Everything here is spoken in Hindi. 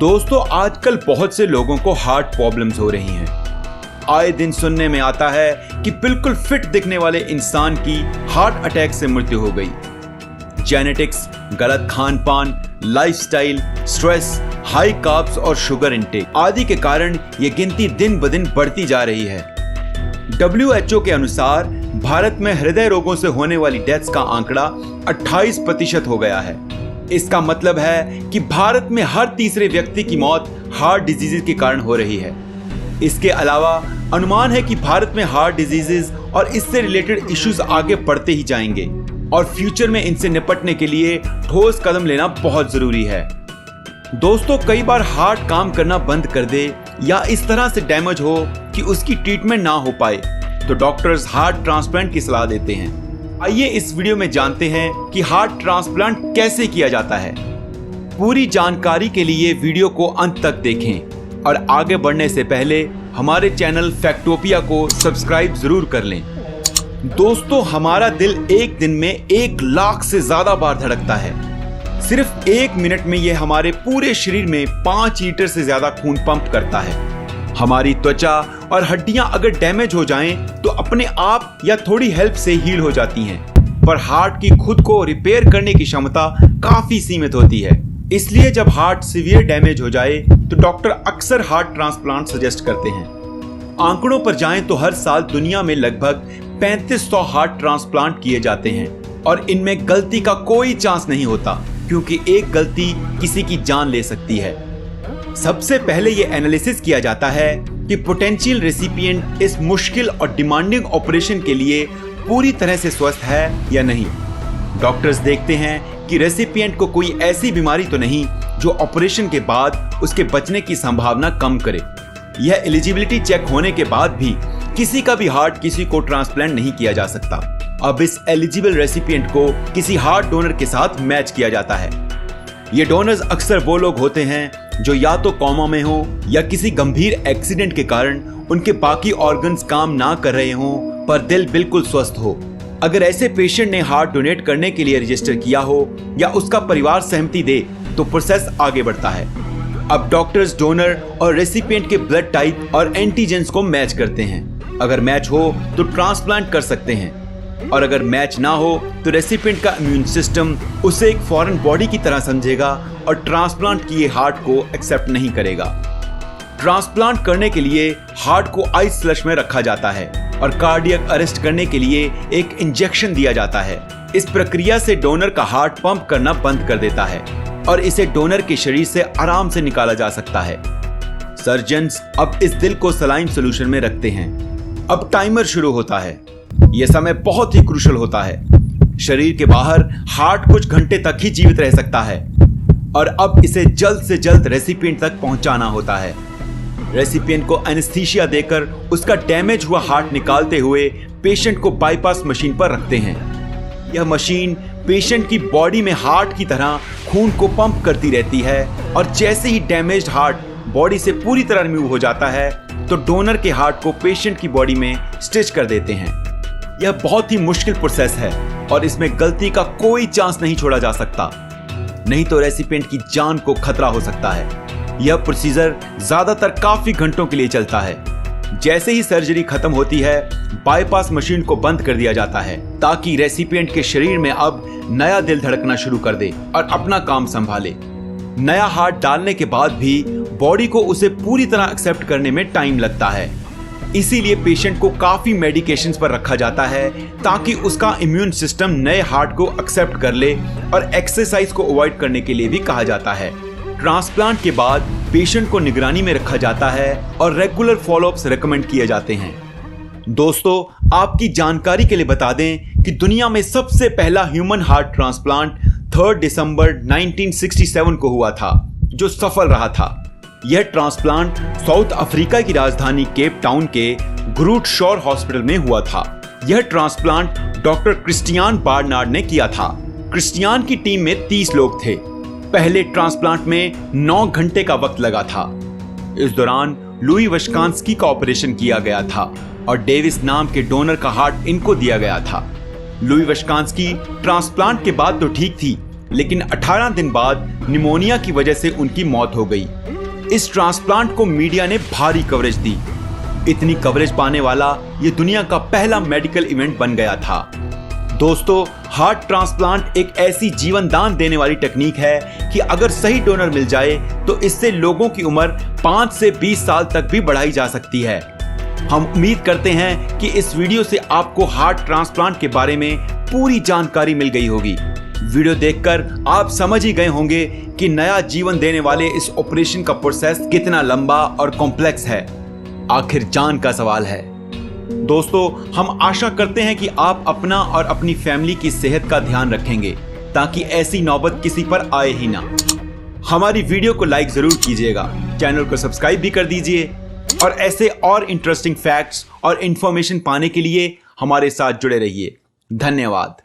दोस्तों, आजकल बहुत से लोगों को हार्ट प्रॉब्लम्स हो रही हैं। आए दिन सुनने में आता है कि बिल्कुल फिट दिखने वाले इंसान की हार्ट अटैक से मृत्यु हो गई। जेनेटिक्स, गलत खान पान, लाइफस्टाइल, स्ट्रेस, हाई कार्ब्स और शुगर इंटेक आदि के कारण ये गिनती दिन ब दिन बढ़ती जा रही है। WHO के अनुसार भारत में हृदय रोगों से होने वाली डेथ्स का आंकड़ा 28% हो गया है। इसका मतलब है कि भारत में हर तीसरे व्यक्ति की मौत हार्ट डिजीज के कारण हो रही है। इसके अलावा अनुमान है कि भारत में हार्ट डिजीजेस और इससे रिलेटेड इश्यूज आगे बढ़ते ही जाएंगे और फ्यूचर में इनसे निपटने के लिए ठोस कदम लेना बहुत जरूरी है। दोस्तों, कई बार हार्ट काम करना बंद कर दे या इस तरह से डैमेज हो कि उसकी ट्रीटमेंट ना हो पाए तो डॉक्टर्स हार्ट ट्रांसप्लांट की सलाह देते हैं। आइए इस वीडियो में जानते हैं कि हार्ट ट्रांसप्लांट कैसे किया जाता है। पूरी जानकारी के लिए वीडियो को अंत तक देखें और आगे बढ़ने से पहले हमारे चैनल फैक्टोपिया को सब्सक्राइब जरूर कर लें। दोस्तों, हमारा दिल एक दिन में 1 लाख से ज्यादा बार धड़कता है। सिर्फ 1 मिनट में यह हमारे पूरे शरीर में 5 लीटर से ज्यादा खून पंप करता है। हमारी त्वचा और हड्डियां अगर डैमेज हो जाएं तो अपने आप या थोड़ी हेल्प से हील हो जाती हैं, पर हार्ट की खुद को रिपेयर करने की क्षमता काफी सीमित होती है। इसलिए जब हार्ट सीवियर डैमेज हो जाए तो डॉक्टर अक्सर हार्ट ट्रांसप्लांट सजेस्ट करते हैं। आंकड़ों पर जाएं तो हर साल दुनिया में लगभग 3500 हार्ट ट्रांसप्लांट किए जाते हैं और इनमें गलती का कोई चांस नहीं होता, क्योंकि एक गलती किसी की जान ले सकती है। सबसे पहले ये एनालिसिस किया जाता है कि पोटेंशियल रेसिपिएंट इस मुश्किल और डिमांडिंग ऑपरेशन के लिए पूरी तरह से स्वस्थ है या नहीं। डॉक्टर्स देखते हैं कि रेसिपिएंट को कोई ऐसी बीमारी तो नहीं जो ऑपरेशन के बाद उसके बचने की संभावना कम करे। यह एलिजिबिलिटी चेक होने के बाद भी किसी का भी हार्ट किसी को ट्रांसप्लांट नहीं किया जा सकता। अब इस एलिजिबल रेसिपिएंट को किसी हार्ट डोनर के साथ मैच किया जाता है। ये डोनर्स अक्सर वो लोग होते हैं जो या तो कोमा में हो या किसी गंभीर एक्सीडेंट के कारण उनके बाकी ऑर्गन्स काम ना कर रहे हों पर दिल बिल्कुल स्वस्थ हो। अगर ऐसे पेशेंट ने हार्ट डोनेट करने के लिए रजिस्टर किया हो या उसका परिवार सहमति दे तो प्रोसेस आगे बढ़ता है। अब डॉक्टर्स डोनर और रेसिपिएंट के ब्लड टाइप और एंटीजेंस को मैच करते हैं। अगर मैच हो तो ट्रांसप्लांट कर सकते हैं और अगर मैच ना हो तो रेसिपिएंट का इम्यून सिस्टम उसे एक फॉरेन बॉडी की तरह समझेगा और ट्रांसप्लांट किए हार्ट को एक्सेप्ट नहीं करेगा। ट्रांसप्लांट करने के लिए हार्ट को आइस फ्लश में रखा जाता है और कार्डियक अरेस्ट करने के लिए एक इंजेक्शन दिया जाता है। इस प्रक्रिया से डोनर का हार्ट पंप करना बंद कर देता है और इसे डोनर के शरीर से आराम से निकाला जा सकता है। सर्जन्स अब इस दिल को सलाइन सोल्यूशन में रखते हैं। अब टाइमर शुरू होता है। यह समय बहुत ही क्रूशल होता है। शरीर के बाहर हार्ट कुछ घंटे तक ही जीवित रह सकता है और अब इसे जल्द से जल्द रेसिपिएंट तक पहुंचाना होता है। रेसिपिएंट को एनेस्थीसिया देकर उसका डैमेज हुआ हार्ट निकालते हुए पेशेंट को बाईपास मशीन पर रखते हैं। यह मशीन पेशेंट की बॉडी में हार्ट की तरह खून को पंप करती रहती है और जैसे ही डैमेज्ड हार्ट बॉडी से पूरी तरह रिमूव हो जाता है तो डोनर के हार्ट को पेशेंट की बॉडी में स्टिच कर देते हैं। यह बहुत ही मुश्किल प्रोसेस है और इसमें गलती का कोई चांस नहीं छोड़ा जा सकता, नहीं तो रेसिपिएंट की जान को खतरा हो सकता है। यह प्रोसीजर ज्यादातर काफी घंटों के लिए चलता है। जैसे ही सर्जरी खत्म होती है, बाईपास मशीन को बंद कर दिया जाता है ताकि रेसिपिएंट के शरीर में अब नया दिल धड़कना शुरू कर दे और अपना काम संभाले। नया हार्ट डालने के बाद भी बॉडी को उसे पूरी तरह एक्सेप्ट करने में टाइम लगता है। इसीलिए पेशेंट को काफी मेडिकेशंस पर रखा जाता है ताकि उसका इम्यून सिस्टम नए हार्ट को एक्सेप्ट कर ले और एक्सरसाइज को अवॉइड करने के लिए भी कहा जाता है। ट्रांसप्लांट के बाद पेशेंट को निगरानी में रखा जाता है और रेगुलर फॉलोअप्स रेकमेंड किए जाते हैं। दोस्तों, आपकी जानकारी के लिए बता दें कि दुनिया में सबसे पहला ह्यूमन हार्ट ट्रांसप्लांट 3 दिसंबर 1967 को हुआ था, जो सफल रहा था। यह ट्रांसप्लांट साउथ अफ्रीका की राजधानी केप टाउन के ग्रूट शोर हॉस्पिटल में हुआ था। यह ट्रांसप्लांट डॉक्टर क्रिस्टियान बार्नार्ड ने किया था। क्रिस्टियान की टीम में 30 लोग थे। पहले ट्रांसप्लांट में 9 घंटे का वक्त लगा था। इस दौरान लुई वशकांस्की का ऑपरेशन किया गया था और डेविस नाम के डोनर का हार्ट इनको दिया गया था। लुई वशकांस्की ट्रांसप्लांट के बाद तो ठीक थी, लेकिन 18 दिन बाद निमोनिया की वजह से उनकी मौत हो गई। इस ट्रांसप्लांट को मीडिया ने भारी कवरेज दी। इतनी कवरेज पाने वाला ये दुनिया का पहला मेडिकल इवेंट बन गया था। दोस्तों, हार्ट ट्रांसप्लांट एक ऐसी जीवन दान देने वाली टेक्निक है कि अगर सही डोनर मिल जाए तो इससे लोगों की उम्र 5 से 20 साल तक भी बढ़ाई जा सकती है। हम उम्मीद करते हैं कि इस वीडियो से आपको हार्ट ट्रांसप्लांट के बारे में पूरी जानकारी मिल गई होगी। वीडियो देखकर आप समझ ही गए होंगे कि नया जीवन देने वाले इस ऑपरेशन का प्रोसेस कितना लंबा और कॉम्प्लेक्स है। आखिर जान का सवाल है। दोस्तों, हम आशा करते हैं कि आप अपना और अपनी फैमिली की सेहत का ध्यान रखेंगे ताकि ऐसी नौबत किसी पर आए ही ना। हमारी वीडियो को लाइक जरूर कीजिएगा, चैनल को सब्सक्राइब भी कर दीजिए और ऐसे और इंटरेस्टिंग फैक्ट्स और इंफॉर्मेशन पाने के लिए हमारे साथ जुड़े रहिए। धन्यवाद।